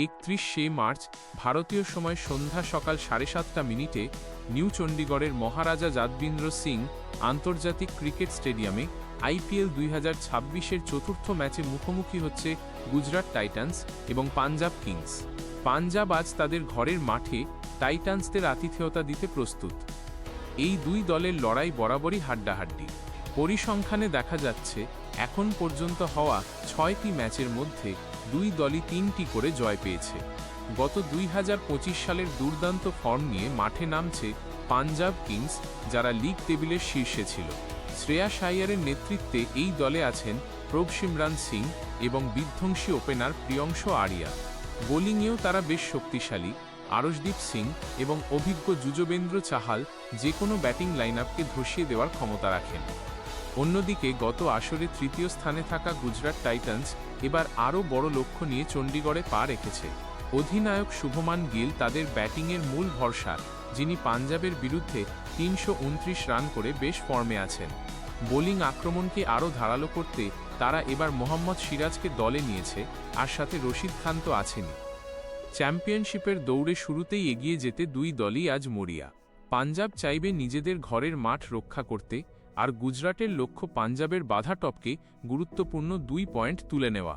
31শে March ভারতীয় সময় সন্ধ্যা সকাল 7:30 নিউ চণ্ডীগড়ের মহারাজা যাদবীন্দ্র সিং আন্তর্জাতিক ক্রিকেট স্টেডিয়ামে আইপিএল 2026-এর চতুর্থ ম্যাচে মুখোমুখি হচ্ছে গুজরাট টাইটান্স এবং পাঞ্জাব কিংস। পাঞ্জাব আজ তাদের ঘরের মাঠে টাইটান্সদের আতিথেয়তা দিতে প্রস্তুত। এই দুই দলের লড়াই বরাবরই হাড্ডাহাড্ডি। পরিসংখ্যানে দেখা যাচ্ছে এখন পর্যন্ত হওয়া 6টি ম্যাচের মধ্যে দুই দলই 3টি করে জয় পেয়েছে। গত 2025 সালের দুর্দান্ত ফর্ম নিয়ে মাঠে নামছে পাঞ্জাব কিংস, যারা লিগ টেবিলের শীর্ষে ছিল। শ্রেয়াস আইয়ারের নেতৃত্বে এই দলে আছেন প্রভসিমরান সিং এবং বিধ্বংসী ওপেনার প্রিয়ংশ আরিয়া। বোলিংয়েও তারা বেশ শক্তিশালী। আরশদীপ সিং এবং অভিজ্ঞ যুজবেন্দ্র চাহাল যে কোনো ব্যাটিং লাইনআপকে ধসিয়ে দেওয়ার ক্ষমতা রাখেন। অন্যদিকে গত আসরে তৃতীয় স্থানে থাকা গুজরাট টাইটান্স এবার আরও বড় লক্ষ্য নিয়ে চণ্ডীগড়ে পা রেখেছে। অধিনায়ক শুভমান গিল তাদের ব্যাটিংয়ের মূল ভরসা, যিনি পাঞ্জাবের বিরুদ্ধে 329 রান করে বেশ ফর্মে আছেন। বোলিং আক্রমণকে আরও ধারালো করতে তারা এবার মোহাম্মদ সিরাজকে দলে নিয়েছে, আর সাথে রশিদ খান তো আছেনই। চ্যাম্পিয়নশিপের দৌড়ে শুরুতেই এগিয়ে যেতে দুই দলই আজ মরিয়া। পাঞ্জাব চাইবে নিজেদের ঘরের মাঠ রক্ষা করতে, আর গুজরাটের লক্ষ্য পাঞ্জাবের বাধা টপকে গুরুত্বপূর্ণ 2 পয়েন্ট তুলে নেওয়া।